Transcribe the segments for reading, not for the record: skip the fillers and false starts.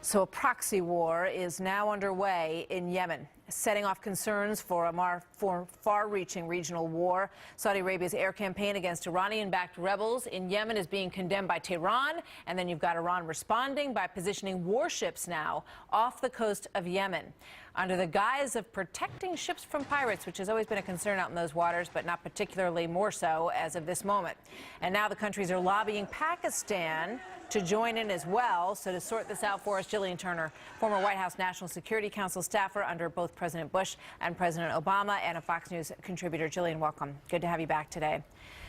So a proxy war is now underway in Yemen, setting off concerns for a more far-reaching regional war. Saudi Arabia's air campaign against Iranian-backed rebels in Yemen is being condemned by Tehran, and then you've got Iran responding by positioning warships now off the coast of Yemen under the guise of protecting ships from pirates, which has always been a concern out in those waters, but not particularly more so as of this moment. And now the countries are lobbying Pakistan to join in as well. So to sort this out for us, Gillian Turner, former White House National Security Council staffer under both President Bush and President Obama, and a Fox News contributor. Gillian, welcome. Good to have you back today.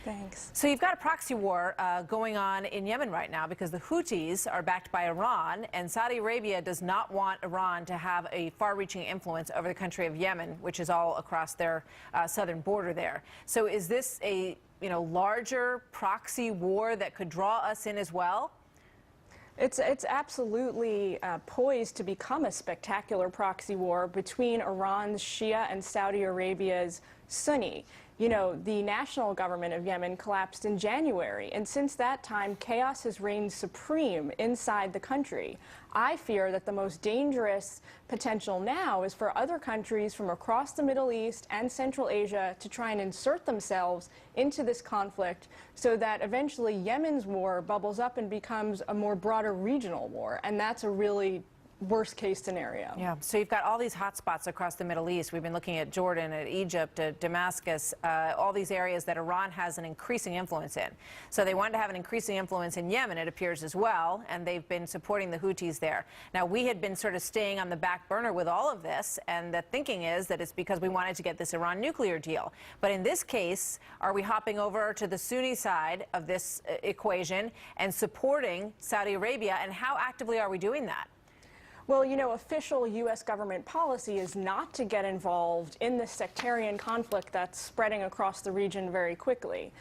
Thanks. So you've got a proxy war going on in Yemen right now because the Houthis are backed by Iran, and Saudi Arabia does not want Iran to have a far-reaching influence over the country of Yemen, which is all across their southern border there. So is this a larger proxy war that could draw us in as well? It's absolutely poised to become a spectacular proxy war between Iran's Shia and Saudi Arabia's Sunni. You know, the national government of Yemen collapsed in January, and since that time, chaos has reigned supreme inside the country. I fear that the most dangerous potential now is for other countries from across the Middle East and Central Asia to try and insert themselves into this conflict so that eventually Yemen's war bubbles up and becomes a more broader regional war, and that's a really worst case scenario. Yeah, so you've got all these hot spots across the Middle East. We've been looking at Jordan, at Egypt, at Damascus, all these areas that Iran has an increasing influence in. So they want to have an increasing influence in Yemen, it appears, as well, and they've been supporting the Houthis there. Now, we had been sort of staying on the back burner with all of this, and the thinking is that it's because we wanted to get this Iran nuclear deal. But in this case, are we hopping over to the Sunni side of this equation and supporting Saudi Arabia, and how actively are we doing that? Well, you know, official U.S. government policy is not to get involved in this sectarian conflict that's spreading across the region very quickly.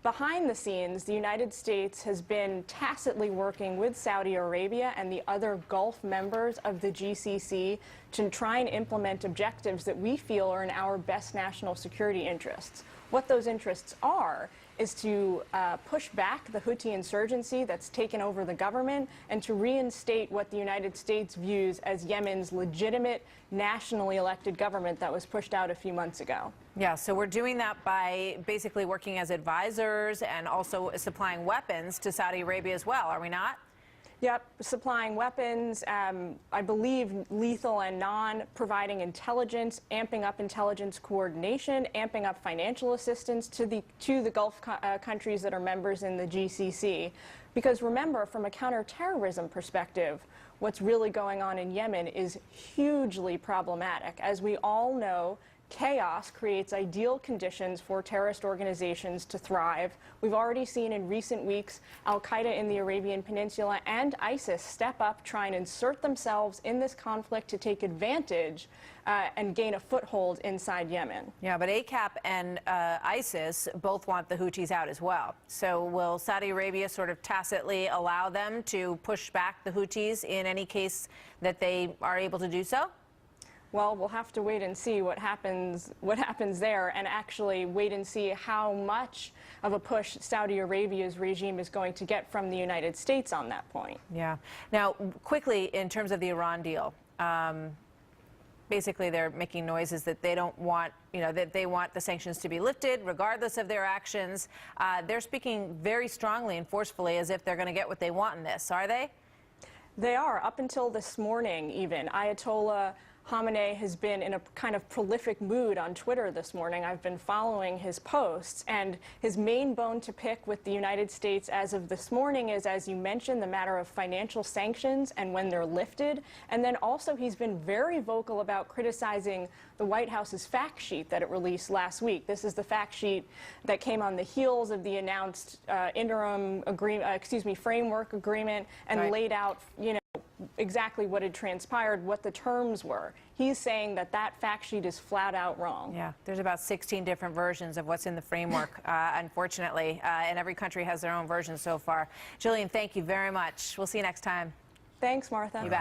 Behind the scenes, the United States has been tacitly working with Saudi Arabia and the other Gulf members of the GCC to try and implement objectives that we feel are in our best national security interests. What those interests are is to push back the Houthi insurgency that's taken over the government and to reinstate what the United States views as Yemen's legitimate, nationally elected government that was pushed out a few months ago. Yeah, so we're doing that by basically working as advisors and also supplying weapons to Saudi Arabia as well, are we not? Yep, supplying weapons, I believe lethal and non, providing intelligence, amping up intelligence coordination, amping up financial assistance to the Gulf countries that are members in the GCC. Because remember, from a counterterrorism perspective, what's really going on in Yemen is hugely problematic. As we all know, chaos creates ideal conditions for terrorist organizations to thrive. We've already seen in recent weeks Al-Qaeda in the Arabian Peninsula and ISIS step up, try and insert themselves in this conflict to take advantage and gain a foothold inside Yemen. Yeah, but ACAP and ISIS both want the Houthis out as well. So will Saudi Arabia sort of tacitly allow them to push back the Houthis in any case that they are able to do so? Well, we'll have to wait and see what happens there, and actually wait and see how much of a push Saudi Arabia's regime is going to get from the United States on that point. Yeah. Now, quickly, in terms of the Iran deal, basically they're making noises that they don't want, that they want the sanctions to be lifted regardless of their actions. They're speaking very strongly and forcefully as if they're going to get what they want in this, are they? They are. Up until this morning, even, Ayatollah Khamenei has been in a kind of prolific mood on Twitter this morning. I've been following his posts, and his main bone to pick with the United States as of this morning is, as you mentioned, the matter of financial sanctions and when they're lifted. And then also he's been very vocal about criticizing the White House's fact sheet that it released last week. This is the fact sheet that came on the heels of the announced interim framework agreement and laid out, exactly what had transpired, what the terms were. He's saying that that fact sheet is flat out wrong. Yeah, there's about 16 different versions of what's in the framework, unfortunately, and every country has their own version so far. Gillian, thank you very much. We'll see you next time. Thanks, Martha. You bet.